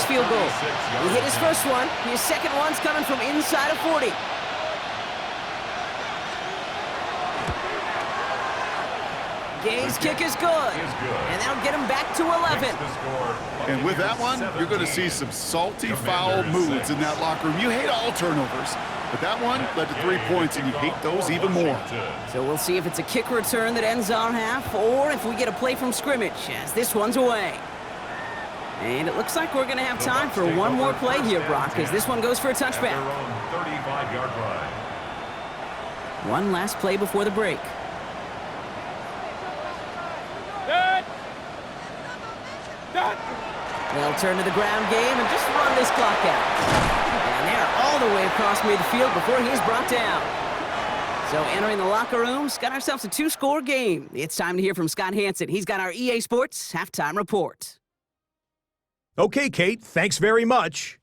field goal. He hit his first one. His second one's coming from inside of 40. Gay's kick is good, and that'll get him back to 11. And with that one, you're going to see some salty, foul moods in that locker room. You hate all turnovers, but that one led to 3 points, and you hate those even more. So we'll see if it's a kick return that ends our half, or if we get a play from scrimmage, as this one's away. And it looks like we're going to have time for one more play here, Brock, because this one goes for a touchback. One last play before the break. They'll turn to the ground game and just run this clock out. And they're all the way across midfield before he's brought down. So entering the locker room, got ourselves a 2-score game. It's time to hear from Scott Hansen. He's got our EA Sports halftime report. Okay, Kate, thanks very much.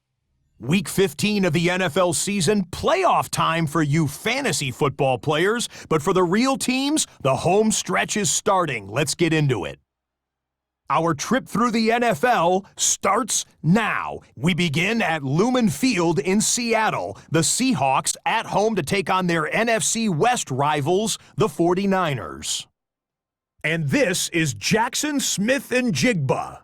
Week 15 of the NFL season, playoff time for you fantasy football players. But for the real teams, the home stretch is starting. Let's get into it. Our trip through the NFL starts now. We begin at Lumen Field in Seattle. The Seahawks at home to take on their NFC West rivals, the 49ers. And this is Jackson Smith-Njigba.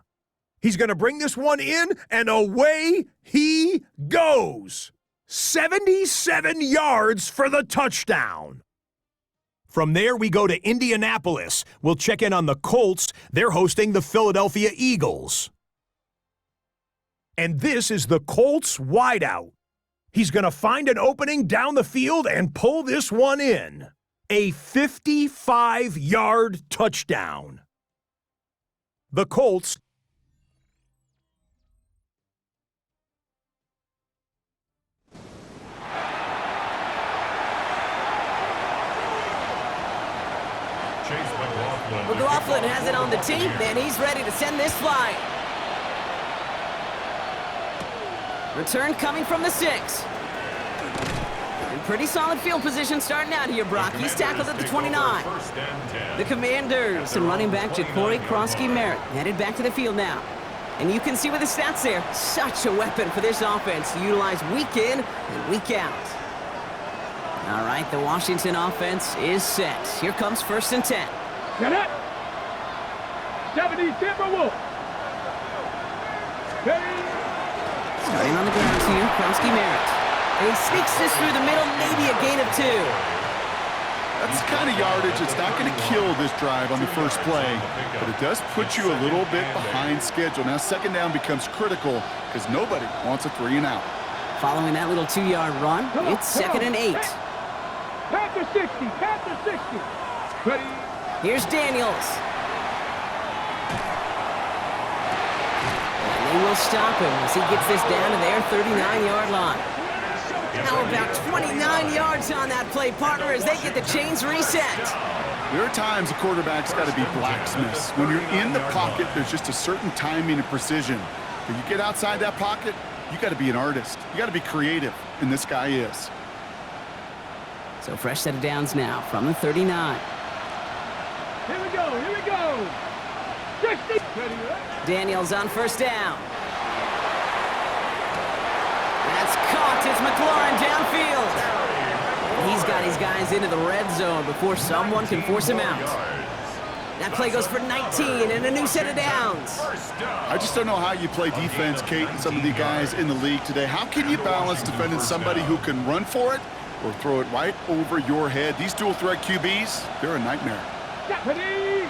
He's going to bring this one in, and away he goes. 77 yards for the touchdown. From there, we go to Indianapolis. We'll check in on the Colts. They're hosting the Philadelphia Eagles. And this is the Colts wideout. He's going to find an opening down the field and pull this one in. A 55-yard touchdown. The Colts McLaughlin has it on the tee, and he's ready to send this flying. Return coming from the 6. In pretty solid field position starting out here, Brock. He's tackled at the 29. The Commanders and running back Ja'Cory Krosky-Merritt headed back to the field now. And you can see with the stats there, such a weapon for this offense to utilize week in and week out. All right, the Washington offense is set. Here comes 1st and 10. Get it! 70 Timberwolves! Starting on the ground here, Krosky-Merritt. And he sneaks this through the middle, maybe a gain of 2. That's the kind of yardage that's not going to kill this drive on the first play, but it does put you a little bit behind schedule. Now, 2nd down becomes critical because nobody wants a 3 and out. Following that little 2-yard run, it's 2nd and 8. Panther 60, Panther 60. Ready? Here's Daniels. And they will stop him as he gets this down to their 39-yard line. Now about 29 yards on that play, partner, as they get the chains reset. There are times a quarterback's got to be blacksmiths. When you're in the pocket, there's just a certain timing and precision. When you get outside that pocket, you got to be an artist. You got to be creative, and this guy is. So fresh set of downs now from the 39. Here we go, here we go. 60. Daniels on 1st down. That's caught. It's McLaurin downfield. He's got his guys into the red zone before someone can force him out. That play goes for 19 and a new set of downs. I just don't know how you play defense, Kate, and some of the guys in the league today. How can you balance defending somebody who can run for it or throw it right over your head? These dual threat QBs, they're a nightmare. Deputy!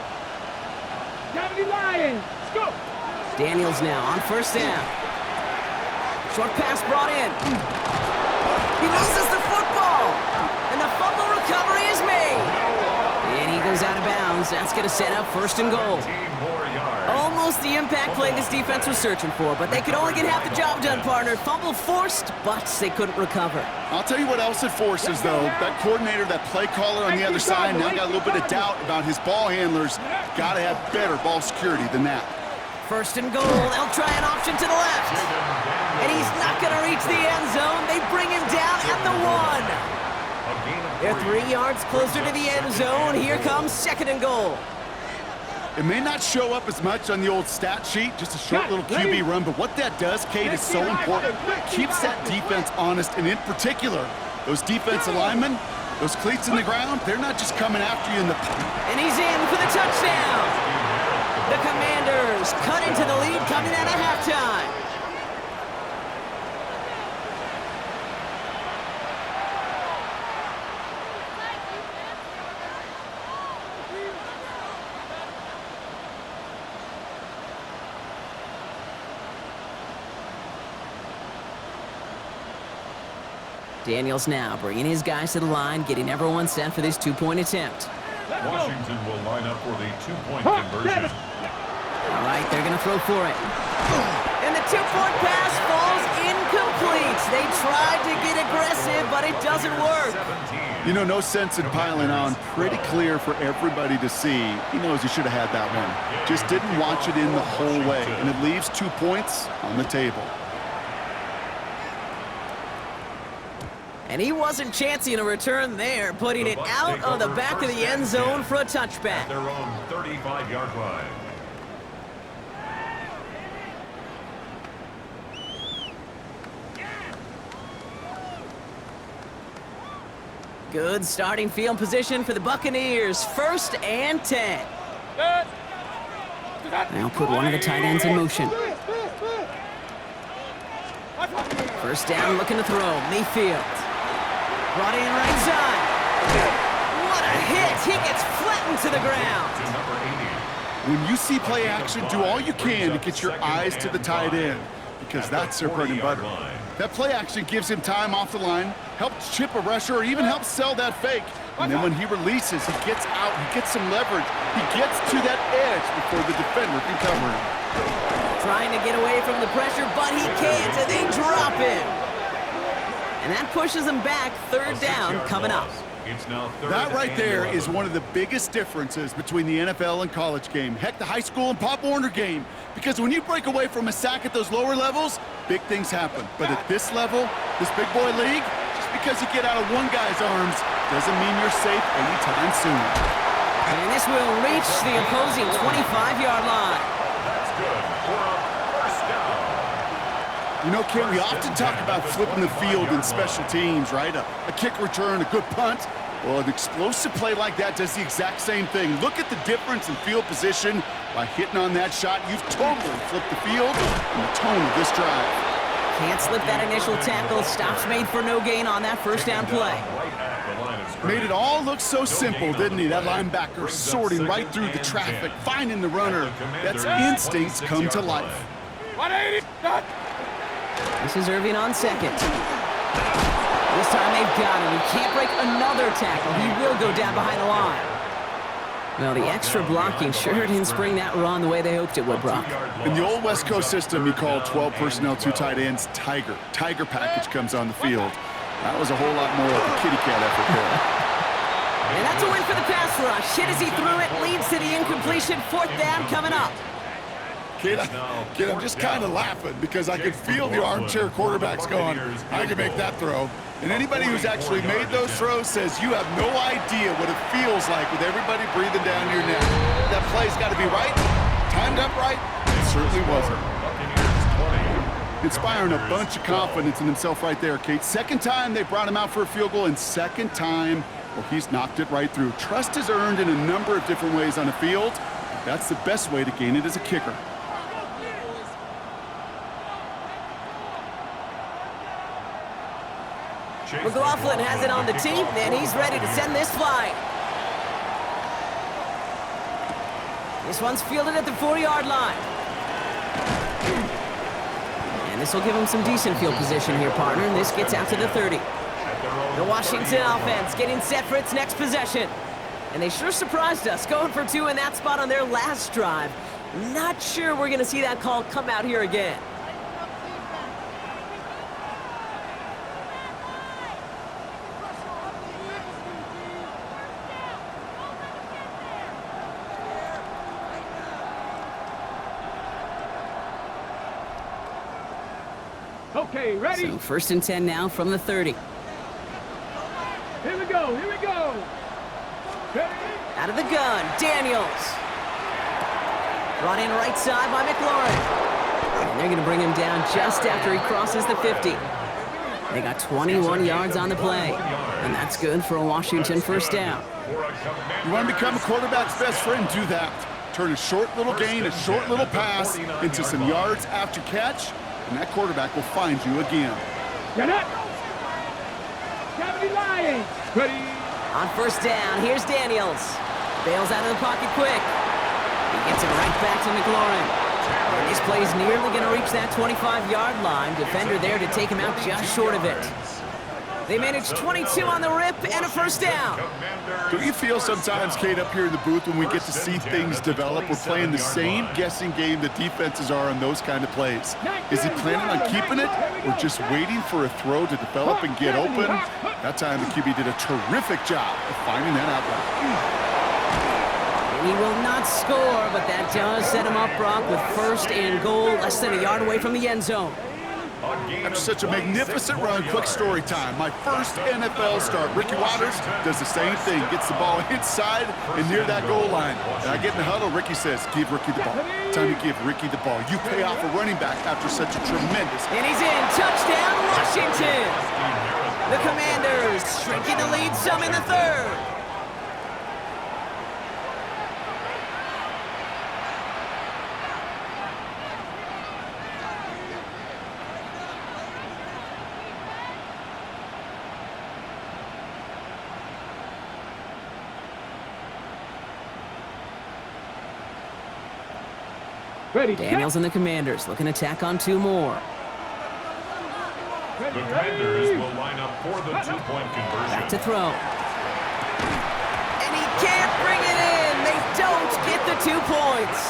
Deputy Lions! Go! Daniels now on 1st down. Short pass brought in. He loses the football. And the fumble recovery is made. And he goes out of bounds. That's going to set up 1st and goal. Almost the impact play this defense was searching for, but they could only get half the job done, partner. Fumble forced, but they couldn't recover. I'll tell you what else it forces, though. That coordinator, that play caller on the other side, now got a little bit of doubt about his ball handlers. Got to have better ball security than that. 1st and goal. They'll try an option to the left. And he's not going to reach the end zone. They bring him down at the 1. They're 3 yards closer to the end zone. Here comes 2nd and goal. It may not show up as much on the old stat sheet, just a short little QB run, but what that does, Kate, is so important. Keeps that defense honest, and in particular, those defensive linemen, those cleats in the ground, they're not just coming after you in the... And he's in for the touchdown. The Commanders cut into the lead coming out of halftime. Daniels now bringing his guys to the line, getting everyone set for this two-point attempt. Washington will line up for the two-point conversion. All right, they're going to throw for it. And the two-point pass falls incomplete. They tried to get aggressive, but it doesn't work. You know, no sense in piling on. Pretty clear for everybody to see. He knows he should have had that one. Just didn't watch it in the whole way, and it leaves 2 points on the table. And he wasn't chancing a return there, putting it out of the back of the end zone for a touchback. Their own 35-yard line. Good starting field position for the Buccaneers. 1st and 10. Now put one of the tight ends in motion. First down, looking to throw. Mayfield. Brought in right side. What a hit! He gets flattened to the ground. When you see play action, do all you can to get your eyes to the tight end, because that's their bread and butter. That play action gives him time off the line, helps chip a rusher, or even helps sell that fake. And then when he releases, he gets out, he gets some leverage. He gets to that edge before the defender can cover him. Trying to get away from the pressure, but he can't, and they drop him. And that pushes him back. 3rd down coming up. That right there is one of the biggest differences between the NFL and college game. Heck, the high school and Pop Warner game. Because when you break away from a sack at those lower levels, big things happen. But at this level, this big boy league, just because you get out of one guy's arms doesn't mean you're safe anytime soon. And this will reach the opposing 25-yard line. That's good for a first down. You know, Ken, we often talk about flipping the field in special teams, right? A kick return, a good punt. Well, an explosive play like that does the exact same thing. Look at the difference in field position. By hitting on that shot, you've totally flipped the field and the tone of this drive. Can't slip that initial tackle. Stops made for no gain on that first down play. Made it all look so simple, didn't he? That linebacker sorting right through the traffic, finding the runner. That's instincts come to life. 180. This is Irving on second. This time they've got him. He can't break another tackle. He will go down behind the line. Well, the extra blocking sure didn't spring that run the way they hoped it would, Brock. In the old West Coast system, you call 12 personnel, 2 tight ends, Tiger. Tiger package comes on the field. That was a whole lot more like a kitty cat effort there. And that's a win for the pass rush. Hit as he threw it, leads to the incompletion. 4th down coming up. Kid, I'm just kind of laughing because I can feel the armchair quarterbacks going, I can make that throw. And anybody who's actually made those throws says you have no idea what it feels like with everybody breathing down your neck. That play's got to be right, timed up right. It certainly wasn't. Inspiring a bunch of confidence in himself right there, Kate. 2nd time they brought him out for a field goal, and 2nd time, well, he's knocked it right through. Trust is earned in a number of different ways on the field. That's the best way to gain it as a kicker. McLaughlin has it on the team, and he's ready to send this flying. This one's fielded at the 4-yard line. And this will give him some decent field position here, partner, and this gets out to the 30. The Washington offense getting set for its next possession. And they sure surprised us, going for 2 in that spot on their last drive. Not sure we're going to see that call come out here again. Okay, ready? So 1st and 10 now from the 30. Here we go, here we go. Ready? Out of the gun, Daniels. Brought in right side by McLaurin. And they're going to bring him down just after he crosses the 50. They got 21 yards on the play. And that's good for a Washington first down. You want to become a quarterback's best friend? Do that. Turn a short little gain, a short little pass into some yards after catch, and that quarterback will find you again. Get up! Cavity Lions! Ready! On first down, here's Daniels. Bails out of the pocket quick. He gets it right back to McLaurin. And this play's nearly going to reach that 25-yard line. Defender there to take him out just short of it. They managed 22 on the rip and a first down. Don't you feel sometimes, Kate, up here in the booth when we get to see things develop, we're playing the same guessing game that defenses are on those kind of plays? Is he planning on keeping it or just waiting for a throw to develop and get open? That time the QB did a terrific job of finding that outlet. And he will not score, but that does set him up, Brock, with first and goal, less than a yard away from the end zone. After such a magnificent run, quick story time. My first NFL start. Ricky Waters does the same thing. Gets the ball inside and near that goal line. And I get in the huddle, Ricky says, give Ricky the ball. Time to give Ricky the ball. You pay off a running back after such a tremendous... And he's in. Touchdown, Washington! The Commanders shrinking the lead some in the third. Ready, Daniels and the Commanders looking to tack on two more. The Commanders will line up for the two-point conversion. Back to throw. And he can't bring it in. They don't get the 2 points.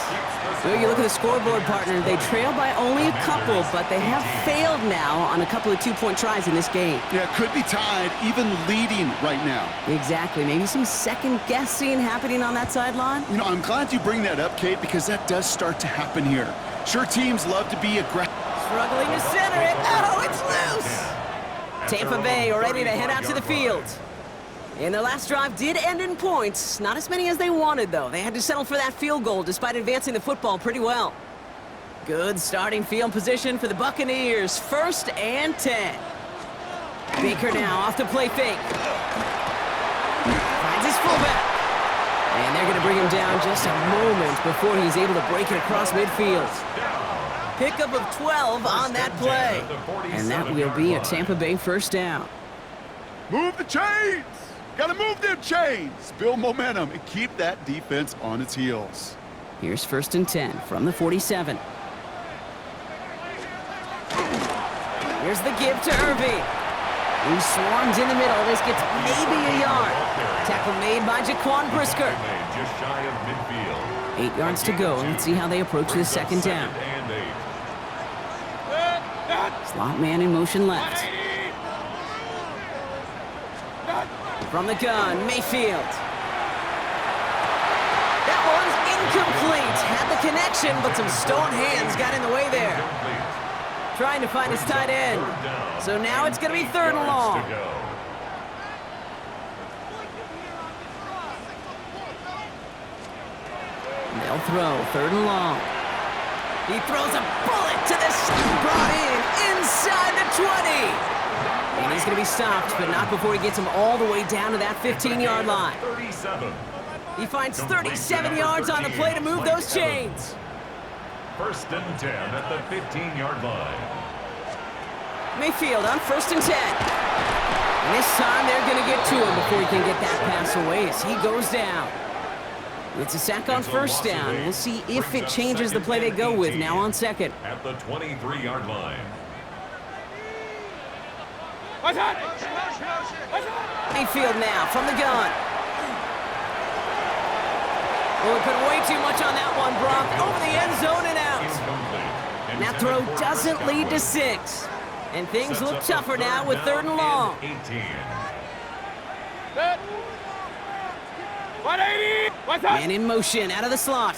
Well, you look at the scoreboard, partner. They trail by only a couple, but they have failed now on a couple of two-point tries in this game. Yeah, could be tied, even leading right now. Exactly. Maybe some second-guessing happening on that sideline. You know, I'm glad you bring that up, Kate, because that does start to happen here. Sure, teams love to be aggressive. Struggling to center it. Oh, it's loose. Tampa Bay ready to head out to the field. And their last drive did end in points. Not as many as they wanted, though. They had to settle for that field goal despite advancing the football pretty well. Good starting field position for the Buccaneers. 1st and 10. Baker now off the play fake. Finds his fullback. And they're going to bring him down just a moment before he's able to break it across midfield. Pickup of 12 on that play. And that will be a Tampa Bay first down. Move the chains! Gotta move them chains! Build momentum and keep that defense on its heels. Here's 1st and 10 from the 47. Here's the give to Irving. He swarms in the middle. This gets maybe a yard. Tackle made by Jaquan Brisker. Just shy of midfield. 8 yards to go. Let's see how they approach this second down. Slot man in motion left. From the gun, Mayfield. That one's incomplete. Had the connection, but some stone hands got in the way there. Trying to find his tight end. So now it's going to be 3rd and long. They'll throw 3rd and long. He throws a bullet to the brought in inside the 20. And he's going to be stopped, but not before he gets him all the way down to that 15-yard line. 37. He finds 37 yards on the play to move those chains. 1st and 10 at the 15-yard line. Mayfield on 1st and 10. And this time they're going to get to him before he can get that pass away as he goes down. It's a sack on 1st down. We'll see if it changes the play they go with now on 2nd. At the 23-yard line. Mayfield now from the gun. Well, we put way too much on that one, Brock. Over the end zone and out. And that throw doesn't lead to 6. And things look tougher now with 3rd and long. 18. 180! Man in motion out of the slot.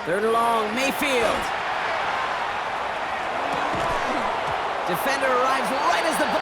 3rd and long, Mayfield. Defender arrives right as the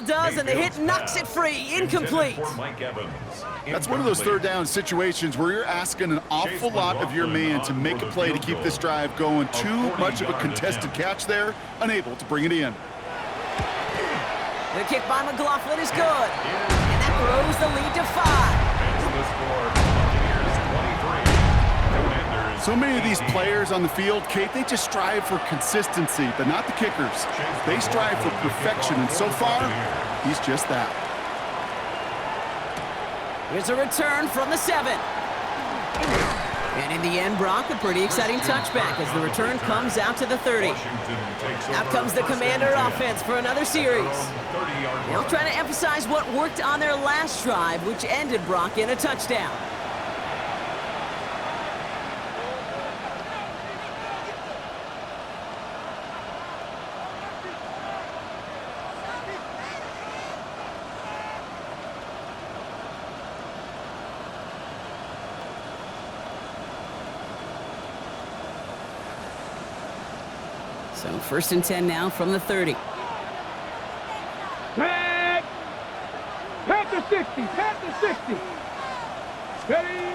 Does, and the hit knocks it free. Incomplete. That's one of those third down situations where you're asking an awful lot of your man to make a play to keep this drive going. Too much of a contested catch there, unable to bring it in. The kick by McLaughlin is good, and that grows the lead to 5. So many of these players on the field, Kate, they just strive for consistency, but not the kickers. They strive for perfection, and so far, he's just that. Here's a return from the 7. And in the end, Brock, a pretty exciting touchback as the return comes out to the 30. Out comes the Commander offense for another series. They'll try to emphasize what worked on their last drive, which ended Brock in a touchdown. So 1st and 10 now from the 30. Tag! Panther 60! Panther 60! Ready?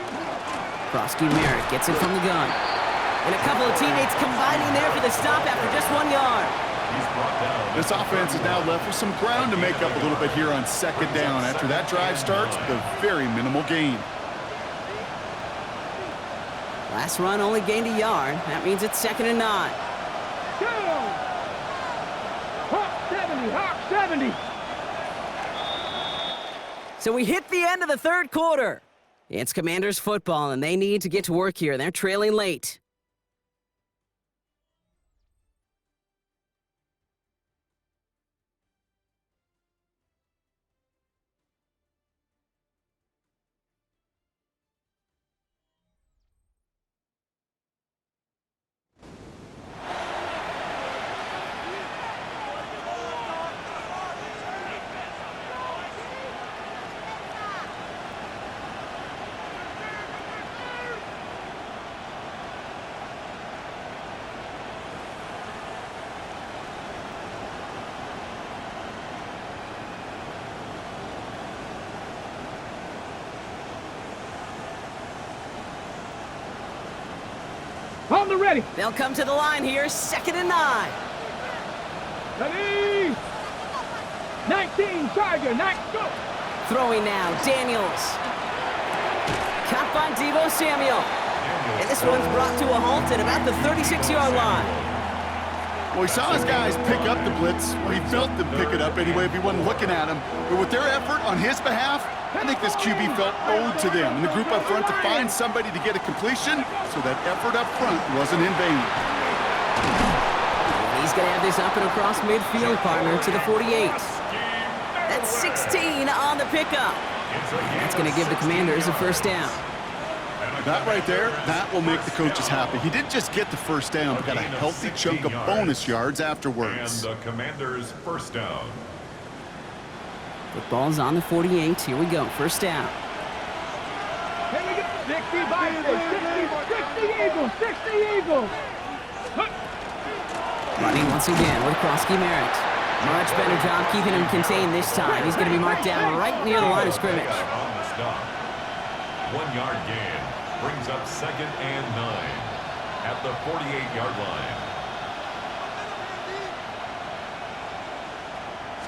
Krosky Merritt gets it from the gun. And a couple of teammates combining there for the stop after just 1 yard. This offense is now left with some ground to make up a little bit here on 2nd down. After that drive starts, the very minimal gain. Last run only gained a yard. That means it's 2nd and 9. Go! Hawk 70! Hawk 70! So we hit the end of the 3rd quarter. It's Commanders football, and they need to get to work here. They're trailing late. On the ready! They'll come to the line here, 2nd and 9. Ready! 19, Tiger, 9, go! Throwing now, Daniels. Caught by Deebo Samuel. And this one's brought to a halt at about the 36-yard line. Well, he saw his guys pick up the blitz. Well, he felt them pick it up anyway if he wasn't looking at him. But with their effort on his behalf, I think this QB felt owed to them and the group up front to find somebody to get a completion, so that effort up front wasn't in vain. He's going to have this up and across midfield, partner, to the 48. That's 16 on the pickup. That's going to give the Commanders a 1st down. That right there, that will make the coaches happy. He didn't just get the 1st down, but got a healthy chunk of bonus yards afterwards. And the Commanders' 1st down. Football's on the 48. Here we go. 1st down. Here we go! 60 Vikings! 60 Eagles! 60 Eagles! Running once again with Krosky Merritt. Much better job keeping him contained this time. He's going to be marked down right near the line of scrimmage. On the stop. 1-yard gain brings up 2nd and 9 at the 48-yard line.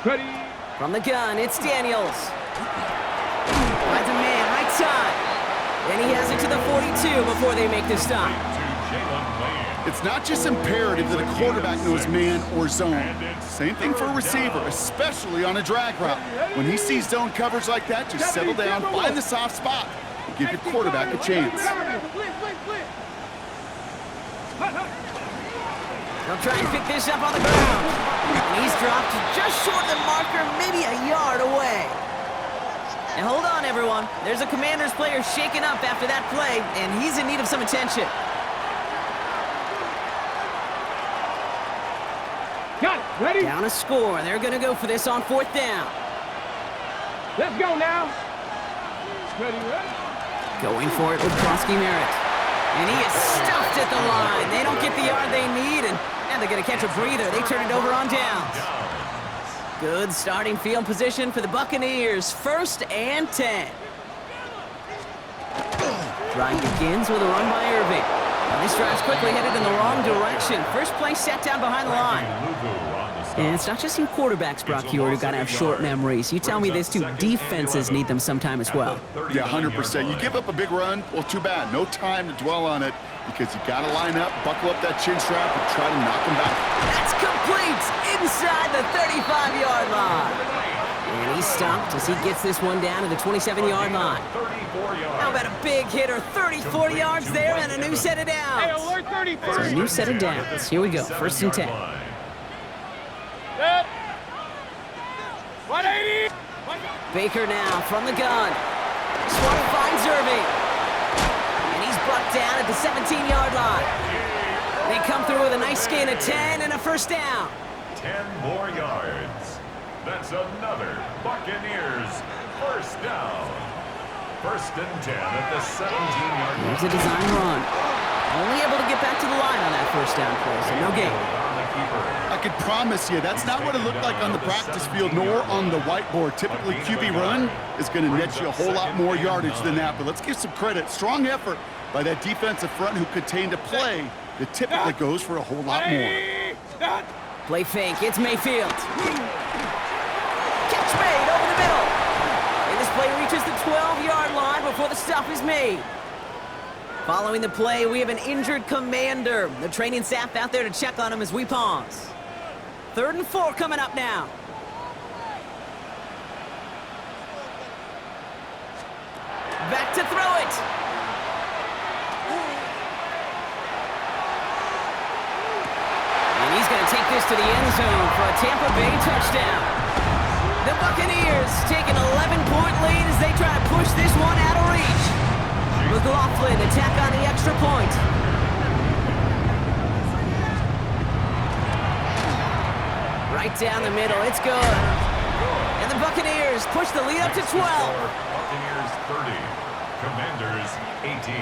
Ready? From the gun, it's Daniels. Finds a man, right side. And he has it to the 42 before they make the stop. It's not just imperative that a quarterback knows man or zone. Same thing for a receiver, especially on a drag route. When he sees zone coverage like that, just settle down, find the soft spot, and give your quarterback a chance. They'll try and pick this up on the ground. And he's dropped just short of the marker, maybe a yard away. And hold on, everyone. There's a Commanders player shaken up after that play, and he's in need of some attention. Got it. Ready? Down a score. They're going to go for this on 4th down. Let's go now. Ready, ready? Going for it with Krosky Merritt. And he is stuffed at the line. They don't get the yard they need, and they're going to catch a breather. They turn it over on downs. Good starting field position for the Buccaneers. 1st and 10. Drive begins with a run by Irving. Now this drive's quickly headed in the wrong direction. First play set down behind the line. And it's not just you quarterbacks, Brock Huard, who got to have short memories. You tell me this too, defenses need them sometime as well. Yeah, 100%. You give up a big run, well, too bad. No time to dwell on it because you got to line up, buckle up that chin strap, and try to knock them back. That's complete inside the 35-yard line. And he's stopped as he gets this one down to the 27-yard line. How about a big hitter, 34 yards there, and a new set of downs. Hey, alert 34. So a new set of downs. Here we go, 1st and 10. 180. Baker now from the gun. Swart finds Irving. And he's brought down at the 17-yard line. They come through with a nice gain of 10 and a 1st down. 10 more yards. That's another Buccaneers 1st down. 1st and 10 at the 17-yard line. Here's a design run. Only able to get back to the line on that 1st down play, so no gain. I can promise you that's not what it looked like on the practice field nor on the whiteboard. Typically, QB run is going to net you a whole lot more yardage than that, but let's give some credit. Strong effort by that defensive front who contained a play that typically goes for a whole lot more. Play fake, it's Mayfield. Catch made over the middle. And this play reaches the 12-yard line before the stop is made. Following the play, we have an injured commander. The training staff out there to check on him as we pause. 3rd and 4 coming up now. Back to throw it. And he's going to take this to the end zone for a Tampa Bay touchdown. The Buccaneers take an 11-point lead as they try to push this one out of reach. McLaughlin attack on the extra point. Right down the middle, it's good. And the Buccaneers push the lead up to 12. Buccaneers 30, Commanders 18.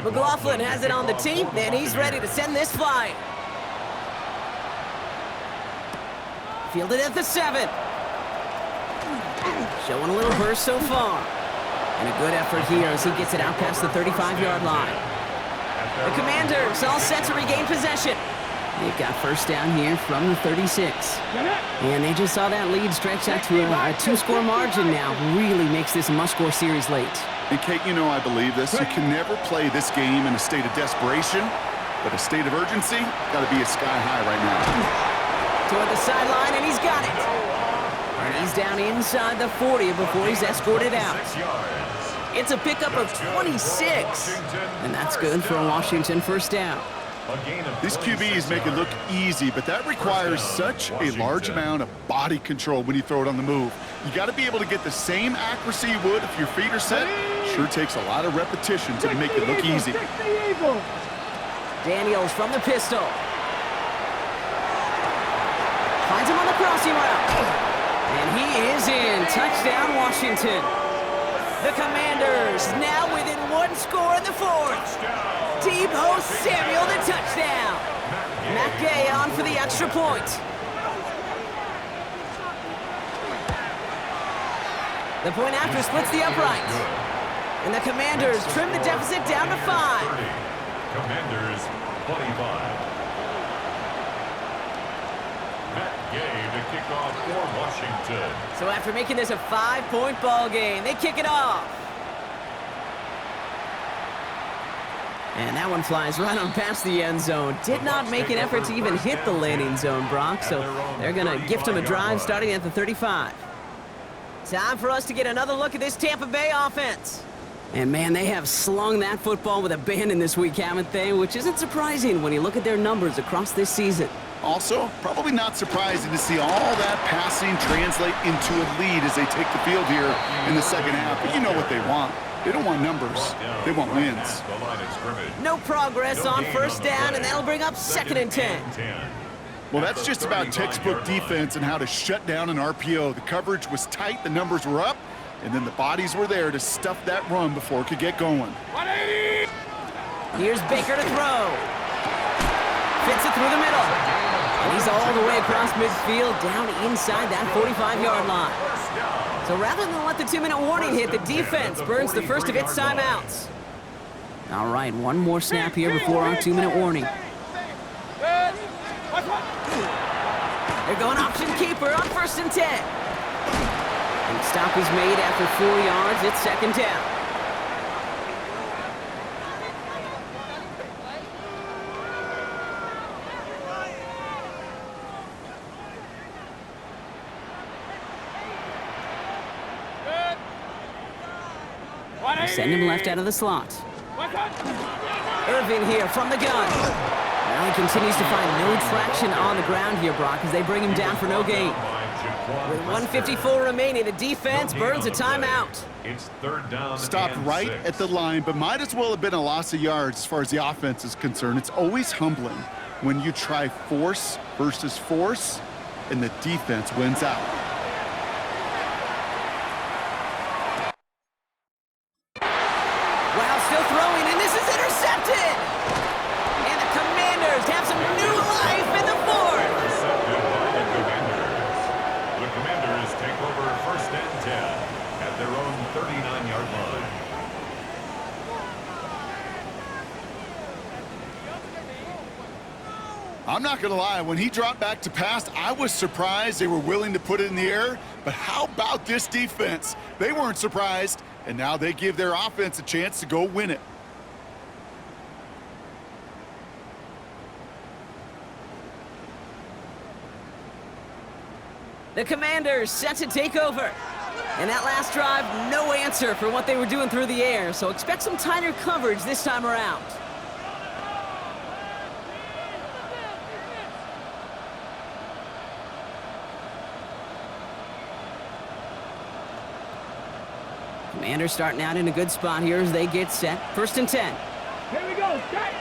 McLaughlin has it on the tee, and he's ready to send this flying. Fielded at the 7. Showing a little burst so far. And a good effort here as he gets it out past the 35-yard line. The Commanders all set to regain possession. They've got 1st down here from the 36. And they just saw that lead stretch out to a 2-score margin now. Really makes this a must-score series late. And Kate, you know I believe this. You can never play this game in a state of desperation, but a state of urgency got to be a sky high right now. Toward the sideline, and he's got it. And he's down inside the 40 before he's escorted out. It's a pickup of 26. And that's good for a Washington 1st down. These QBs make it look easy, but that requires such a large amount of body control when you throw it on the move. You got to be able to get the same accuracy you would if your feet are set. Sure takes a lot of repetition to make it look easy. Daniels from the pistol. Finds him on the crossing route. And he is in. Touchdown, Washington. The Commanders now within 1 score in the 4th. Deebo Samuel the touchdown. Matt Gay on for the extra point. The point after splits the upright. And the Commanders trim the deficit down to 5. Commanders 25. Matt Gay to kick off for Washington. So after making this a 5-point ball game, they kick it off. And that one flies right on past the end zone. Did not make an effort to even hit the landing zone, Brock. So they're going to gift him a drive starting at the 35. Time for us to get another look at this Tampa Bay offense. And man, they have slung that football with abandon this week, haven't they? Which isn't surprising when you look at their numbers across this season. Also, probably not surprising to see all that passing translate into a lead as they take the field here in the 2nd half. But you know what they want. They don't want numbers. They want wins. No progress on 1st down, and that'll bring up 2nd and 10. Well, that's just about textbook defense and how to shut down an RPO. The coverage was tight, the numbers were up, And then the bodies were there to stuff that run before it could get going. 180! Here's Baker to throw. Fits it through the middle. And he's all the way across midfield, down inside that 45-yard line. So rather than let the 2-minute warning hit, the defense burns the first of its timeouts. All right, one more snap here before our 2-minute warning. They're going option keeper on 1st and 10. And stop is made after 4 yards. It's 2nd down. Send him left out of the slot. Irvin here from the gun. Now he continues to find no traction on the ground here, Brock, as they bring him down for no gain. With 1:54 remaining, the defense burns a timeout. It's 3rd down. Stopped right at the line, but might as well have been a loss of yards as far as the offense is concerned. It's always humbling when you try force versus force, and the defense wins out. Wow, still throwing, and this is intercepted! And the Commanders have some new life in the 4th! Intercepted by the Commanders. The Commanders take over 1st and 10 at their own 39-yard line. I'm not going to lie, when he dropped back to pass, I was surprised they were willing to put it in the air. But how about this defense? They weren't surprised, and now they give their offense a chance to go win it. The Commanders set to take over. And that last drive, no answer for what they were doing through the air, so expect some tighter coverage this time around. Commanders starting out in a good spot here as they get set. 1st and 10. Here we go, set!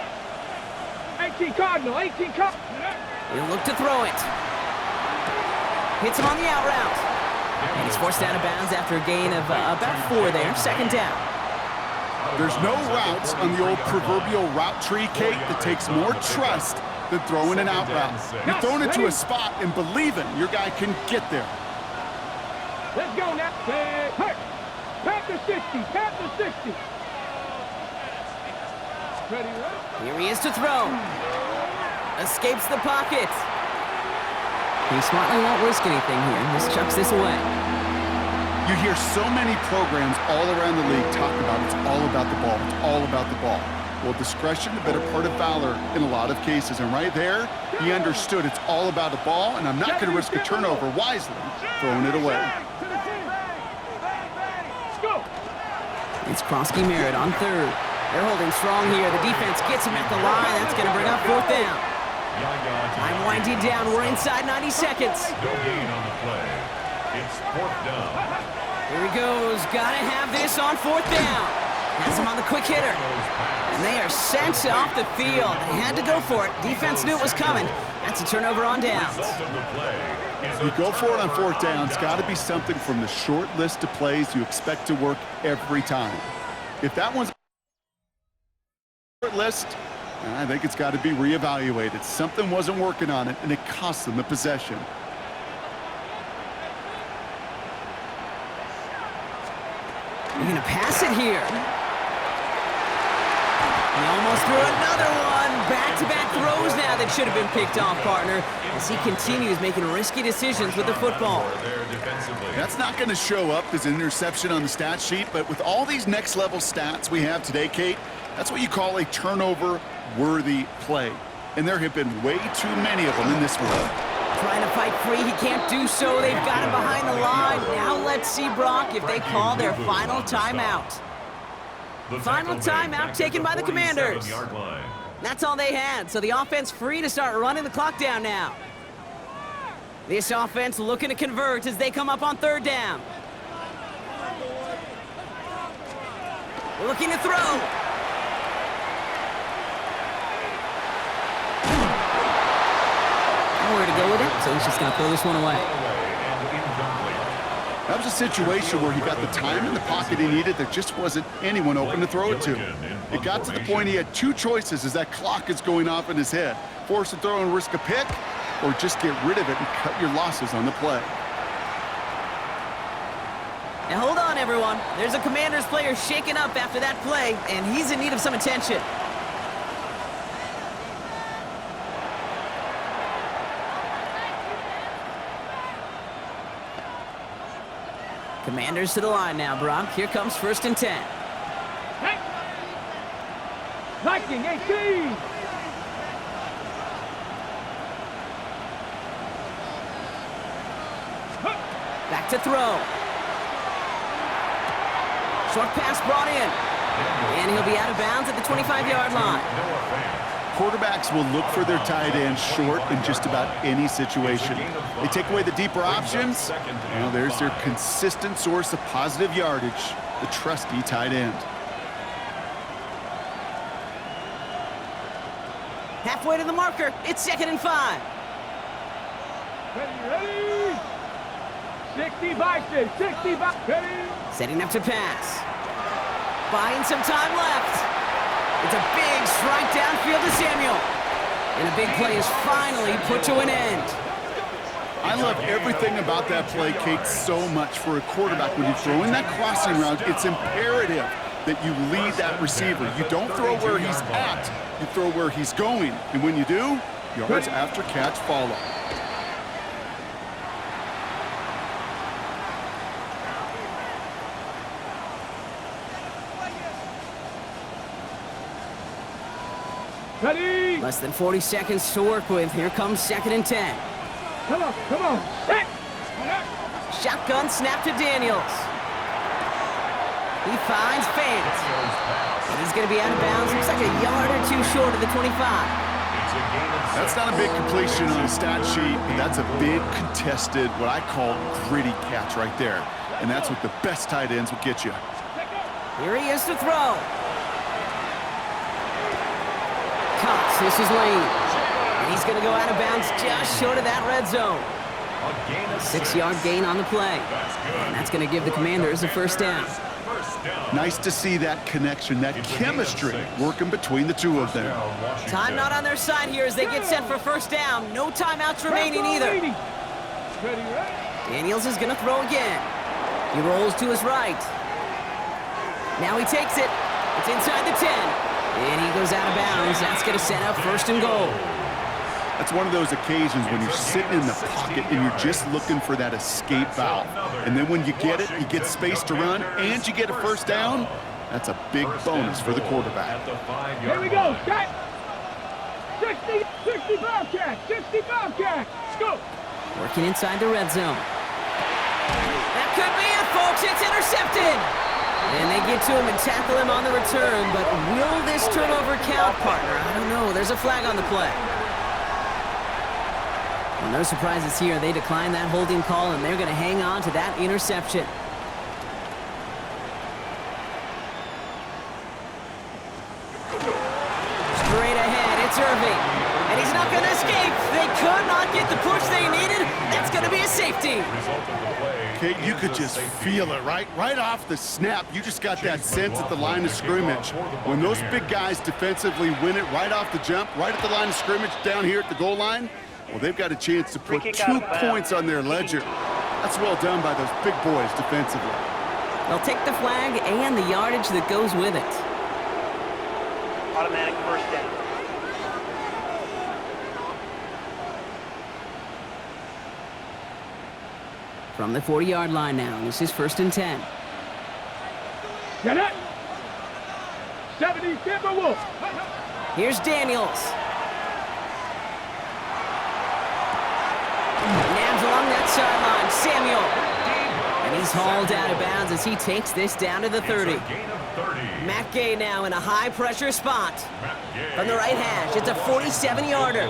18 Cardinal, 18 Cardinal. He'll look to throw it. Hits him on the out route. And he's forced out of bounds after a gain of about 4 there. 2nd down. There's no routes on the old proverbial route tree, Kate, that takes more trust than throwing an out route. You're throwing it to a spot and believing your guy can get there. Let's go now. Hey, Panther 60, Panther 60. Ready, right? Here he is to throw. Escapes the pocket. He smartly won't risk anything here. Just chucks this away. You hear so many programs all around the league talk about it's all about the ball. It's all about the ball. Well, discretion, the better part of valor in a lot of cases. And right there, he understood it's all about the ball, and I'm not going to risk a turnover wisely, throwing it away. It's Krosky Merritt on 3rd. They're holding strong here. The defense gets him at the line. That's going to bring up 4th down. Time winding down. We're inside 90 seconds. No gain on the play. It's 4th down. Here he goes. Got to have this on 4th down. Has him on the quick hitter. And they are sent off the field. They had to go for it. Defense knew it was coming. That's a turnover on downs. You go for it on 4th down. It's got to be something from the short list of plays you expect to work every time. If that one's short list, I think it's got to be reevaluated. Something wasn't working on it, and it cost them the possession. You're going to pass it here. He almost threw another one. Back-to-back throws now that should have been picked off, partner, as he continues making risky decisions with the football. That's not going to show up as an interception on the stat sheet, but with all these next-level stats we have today, Kate, that's what you call a turnover-worthy play. And there have been way too many of them in this one. Trying to fight free, he can't do so. They've got him behind the line. Now let's see, Brock, if they call their final timeout. Final timeout taken by the Commanders. That's all they had, so the offense free to start running the clock down now. This offense looking to convert as they come up on 3rd down. Looking to throw. Nowhere to go with it, so he's just going to throw this one away. That was a situation where he got the time in the pocket he needed. There just wasn't anyone open to throw it to. It got to the point he had two choices as that clock is going off in his head. Force a throw and risk a pick, or just get rid of it and cut your losses on the play. Now hold on, everyone. There's a Commanders player shaken up after that play, and he's in need of some attention. Commanders to the line now, Brock. Here comes 1st and 10. Viking 18. Back to throw. Short pass brought in. And he'll be out of bounds at the 25-yard line. Quarterbacks will look for their tight end short in just about any situation. They take away the deeper options. Well, there's their consistent source of positive yardage, the trusty tight end. Halfway to the marker. It's 2nd and 5. Ready? 65, 65, ready? Setting up to pass. Buying some time left. It's a big strike downfield to Samuel. And a big play is finally put to an end. I love everything about that play, Kate, so much for a quarterback. When you throw in that crossing route, it's imperative that you lead that receiver. You don't throw where he's at, you throw where he's going. And when you do, yards after catch follow. Ready? Less than 40 seconds to work with. Here comes 2nd and 10. Come on. Set. Shotgun snap to Daniels. He finds Fant. And he's going to be out of bounds. Looks like a yard or two short of the 25. That's not a big completion on a stat sheet, but that's a big contested, what I call gritty catch right there. And that's what the best tight ends will get you. Here he is to throw. Cox, this is Lane. And he's going to go out of bounds just short of that red zone. A 6-yard gain on the play. And that's going to give the Commanders a 1st down. Nice to see that connection, that chemistry working between the two of them. Time not on their side here as they get set for 1st down. No timeouts remaining either. Ready? Daniels is going to throw again. He rolls to his right. Now he takes it. It's inside the 10. And he goes out of bounds. That's going to set up 1st and goal. That's one of those occasions when you're sitting in the pocket and you're just looking for that escape valve. And then when you get it, you get space to run, and you get a 1st down. That's a big bonus for the quarterback. Here we go. Set. 60 Bobcat. 60 Bobcat. Let's go. Working inside the red zone. That could be it, folks. It's intercepted. And they get to him and tackle him on the return. But will this turnover count, partner? I don't know. There's a flag on the play. Well, no surprises here. They decline that holding call, and they're going to hang on to that interception. Straight ahead, it's Irving. And he's not going to escape. They could not get the push they needed. That's going to be a safety. Kate, you could just feel it, right? Right off the snap, you just got that sense at the line of scrimmage. When those big guys defensively win it right off the jump, right at the line of scrimmage down here at the goal line, well, they've got a chance to put 2 points on their ledger. That's well done by those big boys defensively. They'll take the flag and the yardage that goes with it. Automatic 1st down. From the 40-yard line now, this is 1st and 10. Get it. 70 Timberwolves. Here's Daniels. Nabs along that sideline, Samuel. And he's hauled out of bounds as he takes this down to the 30. Matt Gay now in a high-pressure spot. From the right hash, it's a 47-yarder.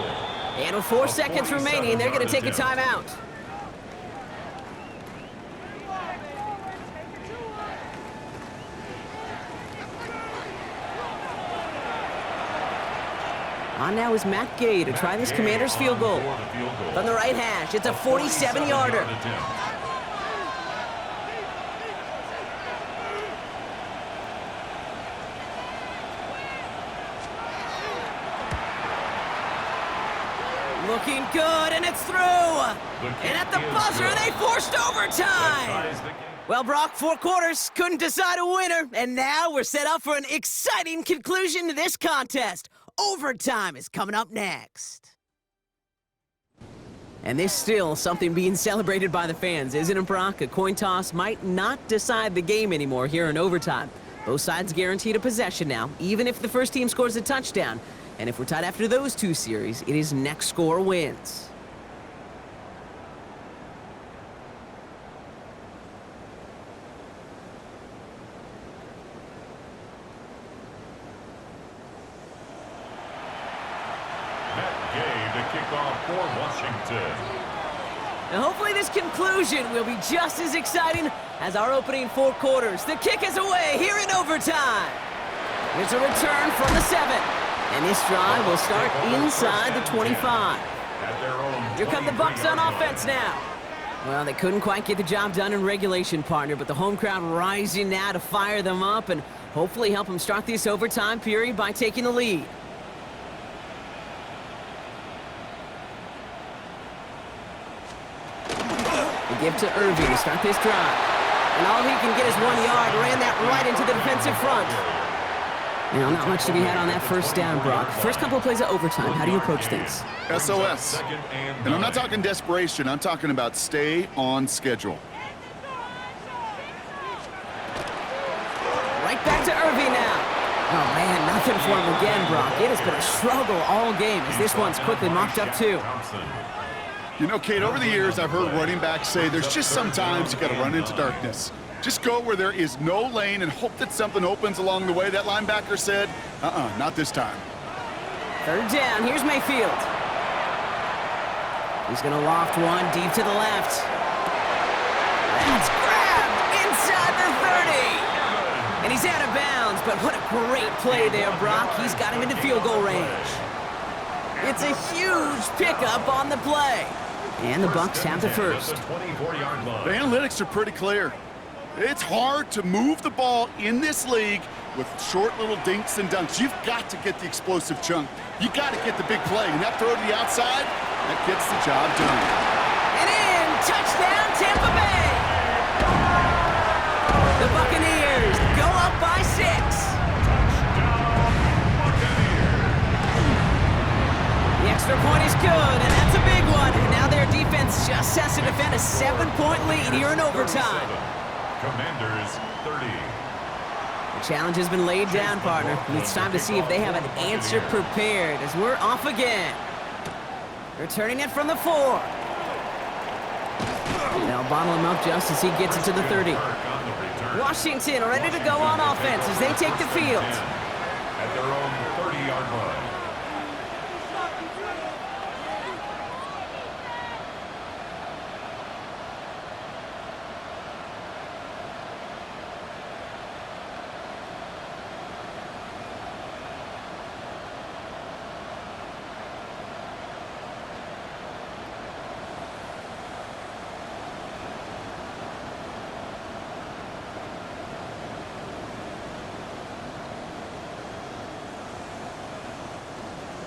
And with 4 seconds remaining, they're going to take a timeout. On now is Matt Gay to try this Commander's field goal. From the right hash, it's a 47-yarder. Looking good, and it's through! And at the buzzer, they forced overtime! Well, Brock, 4 quarters, couldn't decide a winner, and now we're set up for an exciting conclusion to this contest. Overtime is coming up next. And there's still something being celebrated by the fans, isn't it, Brock? A coin toss might not decide the game anymore here in overtime. Both sides guaranteed a possession now, even if the first team scores a touchdown. And if we're tied after those 2 series, it is next score wins. To kick off for Washington. Now hopefully this conclusion will be just as exciting as our opening 4 quarters. The kick is away here in overtime. There's a return from the 7. And this drive will start inside the 25. Here come the Bucs on offense now. Well, they couldn't quite get the job done in regulation, partner, but the home crowd rising now to fire them up and hopefully help them start this overtime period by taking the lead. Give to Irving to start this drive. And all he can get is 1 yard. Ran that right into the defensive front. Now, not much to be had on that first down, Brock. First couple of plays of overtime. How do you approach things? SOS. And I'm not talking desperation. I'm talking about stay on schedule. Right back to Irving now. Oh, man, nothing for him again, Brock. It has been a struggle all game as this one's quickly mocked up, too. You know, Kate, over the years, I've heard running backs say there's just sometimes you got to run into darkness. Just go where there is no lane and hope that something opens along the way. That linebacker said, not this time. 3rd down. Here's Mayfield. He's going to loft one deep to the left. That's grabbed inside the 30. And he's out of bounds, but what a great play there, Brock. He's got him into field goal range. It's a huge pickup on the play. And the Bucs have the first. The analytics are pretty clear. It's hard to move the ball in this league with short little dinks and dunks. You've got to get the explosive chunk. You got to get the big play. And that throw to the outside, that gets the job done. And in, touchdown, Tampa Bay. The Buccaneers go up by 6. The extra point is good, and that's a big one. And now their defense just has to defend a 7-point lead here in overtime. Commanders 30. The challenge has been laid down, partner. And it's time to see if they have an answer prepared as we're off again. Returning it from the 4. They'll bottle him up just as he gets it to the 30. Washington ready to go on offense as they take the field. At their own 30-yard line.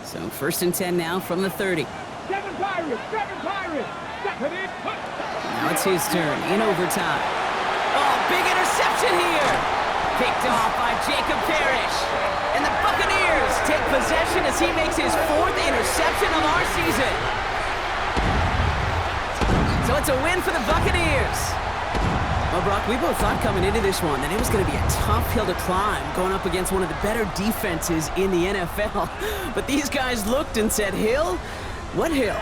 So 1st and 10 now from the 30. 7 Pirates, 7 Pirates. Now it's his turn in overtime. Oh, big interception here. Picked off by Jacob Parrish. And the Buccaneers take possession as he makes his 4th interception of our season. So it's a win for the Buccaneers. Well, Brock, we both thought coming into this one that it was going to be a tough hill to climb going up against one of the better defenses in the NFL. But these guys looked and said, Hill? What hill?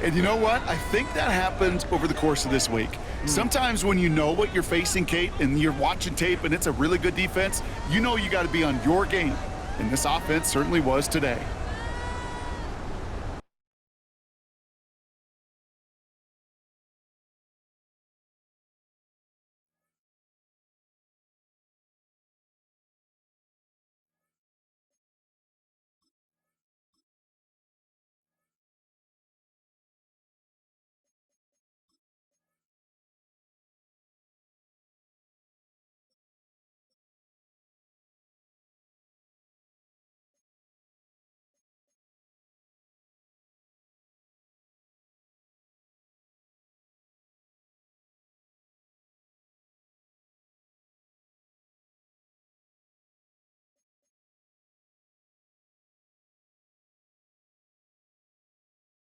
And you know what? I think that happened over the course of this week. Sometimes when you know what you're facing, Kate, and you're watching tape and it's a really good defense, you know you got to be on your game. And this offense certainly was today.